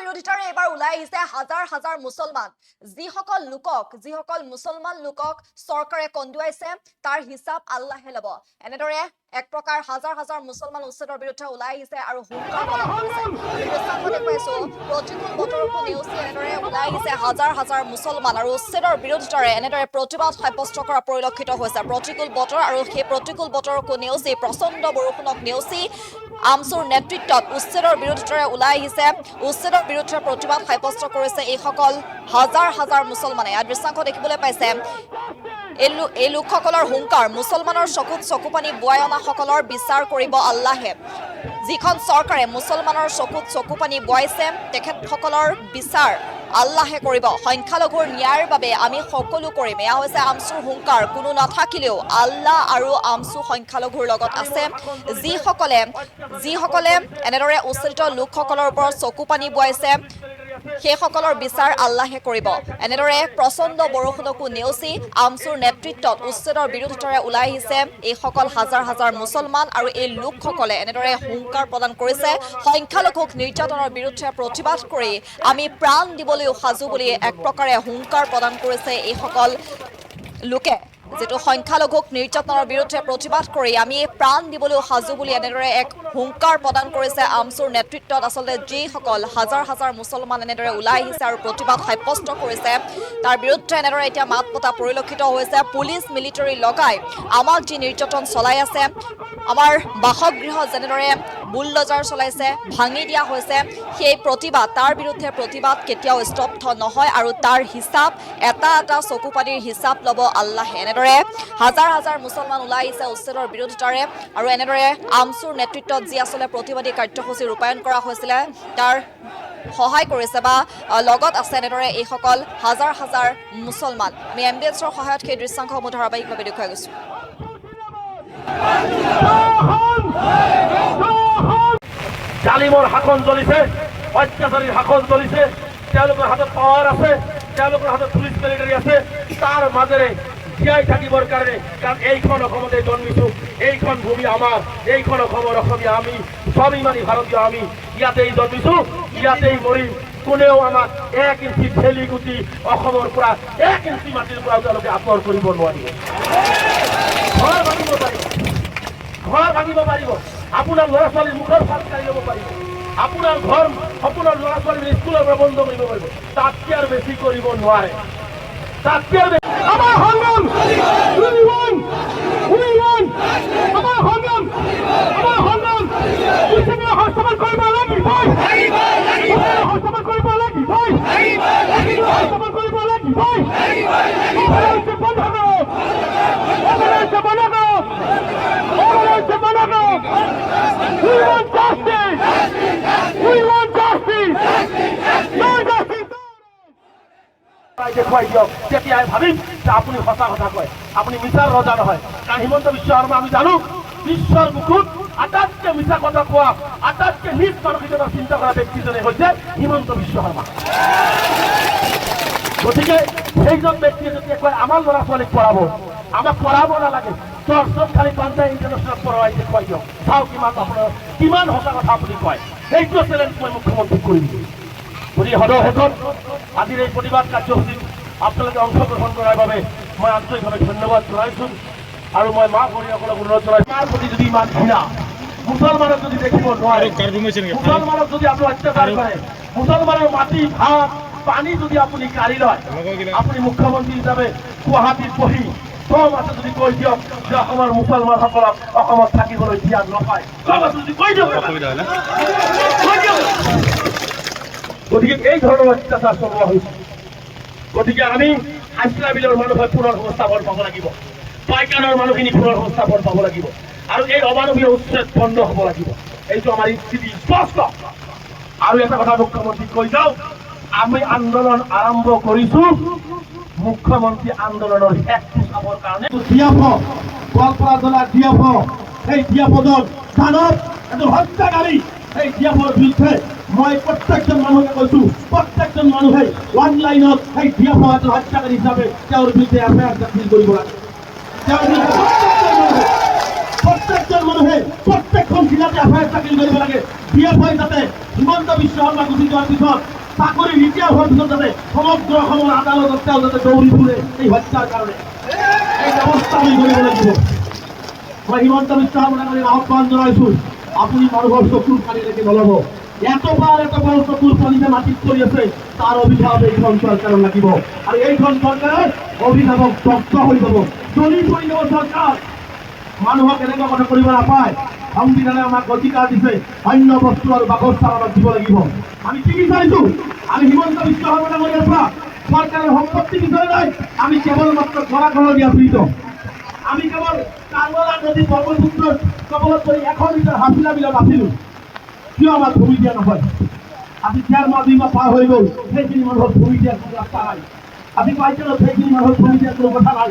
বিৰোধিতাৰে এবাৰ ওলাই আহিছে হাজাৰ হাজাৰ মুছলমান যিসকল মুছলমান লোকক চৰকাৰে কন্দুৱাইছে তাৰ হিচাপ আল্লাহে ল'ব এনেদৰে এক প্ৰকাৰ হাজাৰ হাজাৰ মুছলমান উচ্ছেদৰ বিৰুদ্ধে ওলাই আহিছে আৰু হুংকাৰ প্ৰদান কৰিছে দৃশ্যাংশতে পাইছো প্ৰতিকূল বতৰকো নেওচি এনেদৰে ওলাই আহিছে হাজাৰ হাজাৰ মুছলমান আৰু উচ্ছেদৰ বিৰোধিতাৰে এনেদৰে প্ৰতিবাদ সাব্যস্ত কৰা পৰিলক্ষিত হৈছে প্ৰতিকূল বতৰ আৰু সেই প্ৰতিকূল বতৰকো নেওচি প্ৰচণ্ড বৰষুণক নেওচি আমছুৰ নেতৃত্বত উচ্ছেদৰ বিৰোধিতাৰে ওলাই আহিছে উচ্ছেদৰ বিৰুদ্ধে প্ৰতিবাদ সাব্যস্ত কৰিছে এইসকল হাজাৰ হাজাৰ মুছলমানে ইয়াৰ দৃশ্যাংশ দেখিবলৈ পাইছে এই লোকসকলৰ হুংকাৰ মুছলমানৰ চকুত চকুপানী বোৱাই অনাসকলৰ বিচাৰ কৰিব আল্লাহে যিখন চৰকাৰে মুছলমানৰ চকুত চকুপানী বোৱাইছে তেখেতসকলৰ বিচাৰ আল্লাহে কৰিব সংখ্যালঘুৰ ন্যায়ৰ বাবে আমি সকলো কৰিম এয়া হৈছে আমছুৰ হুংকাৰ কোনো নাথাকিলেও আল্লাহ আৰু আমছু সংখ্যালঘুৰ লগত আছে যিসকলে এনেদৰে উচ্ছেদিত লোকসকলৰ ওপৰত চকুপানী বোৱাইছে সেইসকলৰ বিচাৰ আল্লাহে কৰিব এনেদৰে প্ৰচণ্ড বৰষুণকো নেওচি আমছুৰ নেতৃত্বত উচ্ছেদৰ বিৰোধিতাৰে ওলাই আহিছে এইসকল হাজাৰ হাজাৰ মুছলমান আৰু এই লোকসকলে এনেদৰে হুংকাৰ প্ৰদান কৰিছে সংখ্যালঘুক নিৰ্যাতনৰ বিৰুদ্ধে প্ৰতিবাদ কৰি আমি প্ৰাণ দিবলৈও সাজু বুলি এক প্ৰকাৰে হুংকাৰ প্ৰদান কৰিছে এইসকল লোকে যেটো সংখ্যালঘুক নিৰ্যাতনৰ বিৰুদ্ধে প্ৰতিবাদ কৰি আমি প্ৰাণ দিবলৈও সাজু বুলি এনেদৰে এক হুংকাৰ প্ৰদান কৰিছে আমছুৰ নেতৃত্বত আচলতে যিসকল হাজাৰ হাজাৰ মুছলমান এনেদৰে ওলাই আহিছে আৰু প্ৰতিবাদ সাব্যস্ত কৰিছে তাৰ বিৰুদ্ধে এনেদৰে এতিয়া মাত মতা পৰিলক্ষিত হৈছে পুলিচ মিলিটাৰী লগাই আমাক যি নিৰ্যাতন চলাই আছে আমাৰ বাসগৃহ যেনেদৰে বুলডজাৰ চলাইছে ভাঙি দিয়া হৈছে সেই প্ৰতিবাদ তাৰ বিৰুদ্ধে প্ৰতিবাদ কেতিয়াও স্তব্ধ নহয় আৰু তাৰ হিচাপ এটা এটা চকুপানীৰ হিচাপ ল'ব আল্লাহে এনেদৰে হাজাৰ হাজাৰ মুছলমান ওলাই আহিছে উচ্ছেদৰ বিৰোধিতাৰে আৰু এনেদৰে আমছুৰ নেতৃত্বত যি আচলতে প্ৰতিবাদী কাৰ্যসূচী ৰূপায়ণ কৰা হৈছিলে তাৰ সহায় কৰিছে বা লগত আছে এনেদৰে এইসকল হাজাৰ হাজাৰ মুছলমান আমি এম্বুলেন্সৰ সহায়ত সেই দৃশ্যাংশসমূহ ধাৰাবাহিকভাৱে দেখুৱাই গৈছো জালিমৰ শাসন চলিছে অত্যাচাৰীৰ শাসন চলিছে তেওঁলোকৰ হাতত পাৱাৰ আছে তেওঁলোকৰ হাতত পুলিচ মিলিটাৰী আছে তাৰ মাজেৰে জীয়াই থাকিবৰ কাৰণে কাৰণ এইখন অসমতে জন্মিছো এইখন ভূমি আমাৰ এইখন অসমৰ অসমীয়া আমি স্বাভিমানী ভাৰতীয় আমি ইয়াতেই জন্মিছো ইয়াতেই মৰিম কোনেও আমাক 1 ইঞ্চি ঠেলি গুটি অসমৰ পৰা 1 ইঞ্চি মাটিৰ পৰা তেওঁলোকে আঁতৰ কৰিব নোৱাৰিব ঘৰ ভাঙিব পাৰিব আপোনাৰ ল'ৰা ছোৱালীৰ মুখৰ ফাল কাঢ়ি ল'ব পাৰিব আপোনাৰ ঘৰ আপোনাৰ ল'ৰা ছোৱালীৰ স্কুলৰ পৰা বন্ধ কৰিব পাৰিব তাতকৈ আৰু বেছি কৰিব নোৱাৰে তাতকৈ আৰু আমাৰ সংগ্ৰাম আমাৰ সংগ্ৰাম হস্তামত কৰিব লাগিব হস্তামত কৰিব লাগিব হস্তামত কৰিব লাগিব বন্ধ কৰক বন্ধ কৰক We want justice! We want justice! No justice! দেখুৱাই দিয়ক তেতিয়াই ভাবিম যে আপুনি সঁচা কথা কয় আপুনি মিছাৰ ৰজা নহয় কাৰণ হিমন্ত বিশ্ব শৰ্মা আমি জানো বিশ্বৰ বুকুত আটাইতকৈ মিছা কথা কোৱা আটাইতকৈ নিজ মানসিকতাৰ চিন্তা কৰা ব্যক্তিজনে হৈছে হিমন্ত বিশ্ব শৰ্মা গতিকে সেইজন ব্যক্তিয়ে যদি কয় আমাৰ ল'ৰা ছোৱালীক পঢ়াব আমাক পঢ়াব নালাগে চব খালি পাঞ্জাৱ ইণ্টাৰনেশ্যনেল পঢ়াই দেখুৱাই দিয়ক চাওক কিমান সঁচা কথা আপুনি কয় সেইটো চেলেঞ্জ মই মুখ্যমন্ত্ৰীক কৰি দিম গতিকে সদৌ শেষত আজিৰ এই প্ৰতিবাদ কাৰ্যসূচীত আপোনালোকে অংশগ্ৰহণ কৰাৰ বাবে মই আন্তৰিকভাৱে ধন্যবাদ জনাইছোঁ আৰু মই মা ভনীসকলক অনুৰোধ জনাইছোঁ মাৰ প্ৰতি যদি ইমান ঘৃণা মুছলমানক যদি দেখিব নোৱাৰে মুছলমানক যদি আপুনি অত্যাচাৰ কৰে মুছলমানৰ মাটি ভাত পানী যদি আপুনি কাঢ়ি লয় আপুনি মুখ্যমন্ত্ৰী হিচাপে গুৱাহাটীত বহি কম আছে যদি কৈ দিয়ক যে অসমৰ মুছলমানসকলক অসমত থাকিবলৈ দিয়া নাপায় কম আছে যদি কৈ দিয়ক গতিকে এই ধৰণৰ অত্যাচাৰ চলোৱা হৈছে গতিকে আমি হাইস্কুল বিলৰ মানুহে পুনৰ সংস্থাপন পাব লাগিব পাইকানৰ মানুহখিনি পুনৰ সংস্থাপন পাব লাগিব আৰু এই অমানৱীয় উচ্ছেদ বন্ধ হ'ব লাগিব এইটো আমাৰ স্থিতি স্পষ্ট আৰু এটা কথা মুখ্যমন্ত্ৰীক কৈ যাওঁ আমি আন্দোলন আৰম্ভ কৰিছো মুখ্যমন্ত্ৰী আন্দোলনৰ শেষটো চাবৰ কাৰণে ডিএফ গোৱালপাৰা জিলাৰ ডিএফ সেই ডিএফৰ দানৱ এজন হত্যাকাৰী সেই ডিএফৰ বিৰুদ্ধে মই প্ৰত্যেকজন মানুহে কৈছো প্ৰত্যেকজন মানুহে ওৱান লাইনত সেই ডিএফ এজন হত্যাকাৰী হিচাপে তেওঁৰ বিৰুদ্ধে এফআইআৰ দাখিল কৰিব লাগে প্ৰত্যেকজন মানুহে প্ৰত্যেকখন জিলাতে এফআইআৰ দাখিল কৰিব লাগে ডিএফ যাতে হিমন্ত বিশ্ব শৰ্মা গুচি যোৱাৰ পিছত চাকৰি ৰিটায়াৰ হোৱাৰ পিছত যাতে সমগ্ৰ অসমৰ আদালতত তেওঁ যাতে দৌৰি ফুৰে এই হত্যাৰ কাৰণে এই ব্যৱস্থা আমি কৰিব লাগিব। মই হিমন্ত বিশ্ব শৰ্মাক আহ্বান জনাইছোঁ, আপুনি মানুহৰ চকুৰ পানীলৈকে নল'ব। এতবাৰ চকুৰ পানীতে মাটিত পৰি আছে, তাৰ অভিভাৱক এইখন চৰকাৰৰ লাগিব আৰু এইখন চৰকাৰৰ অভিভাৱক দগ্ধ হৈ যাব, জ্বলি পৰি যাব চৰকাৰ। মানুহক এনেকুৱা কথা কৰিব নাপায়। সংবিধানে আমাক অধিকাৰ দিছে, অন্য বস্তু আৰু বাসস্থান আমাক দিব লাগিব। আমি কি বিচাৰিছোঁ? আমি হিমন্ত বিশ্ব শৰ্মাৰ পৰা চৰকাৰৰ সম্পত্তি বিচৰা নাই, আমি কেৱল মাত্ৰ গৰাখহনীয়া দিয়া পীড়িত। আমি কেৱল কালমৰা নদী ব্ৰহ্মপুত্ৰৰ কবলত পৰি 1 মিটাৰ হাছিলা বিলত আছিলোঁ, কিয় আমাক ভূমি দিয়া নহয়? আজি 4 মাহ 2 মাহ পাৰ হৈ গ'ল, সেইখিনি মানুহক ভূমি দিয়াৰ কোনো ৰাস্তা নাই। আজি পাইকাৰত সেইখিনি মানুহক ভূমি দিয়াৰ কোনো কথা নাই।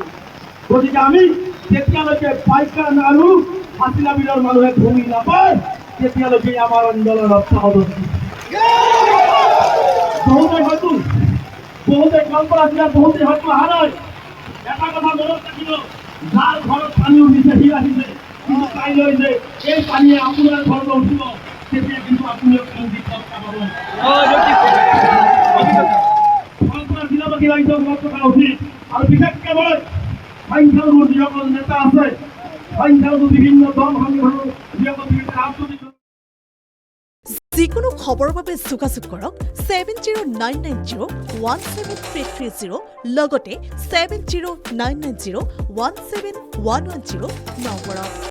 গতিকে আমি যেতিয়ালৈকে পাইকান আৰু হাছিলা বিলৰ মানুহে ভূমি নাপায়, তেতিয়ালৈকে আমাৰ আন্দোলন অব্যাহত থাকিব। বহুতে কল্পনা দিয়াৰ বহুতে হয়তো অহা নাই। এটা কথা মনত ৰাখিব, যাৰ ঘৰত পানী উঠিছে সি আহিছে, কিন্তু কাইলৈ যে এই পানীয়ে আপোনাৰ ঘৰলৈ উঠিব, তেতিয়া কিন্তু আপুনিও কল্পনা দিলাবাকী ৰাইজৰ ঘৰত থকা উচিত। আৰু বিশেষকৈ মই সংখ্যালঘু যিসকল নেতা আছে, সংখ্যালঘু বিভিন্ন দল সংগঠনৰ যিসকল বিভিন্ন ৰাজনৈতিক যিকোনো খবৰৰ বাবে যোগাযোগ কৰক 7099017330 লগতে 7099017110 নম্বৰত।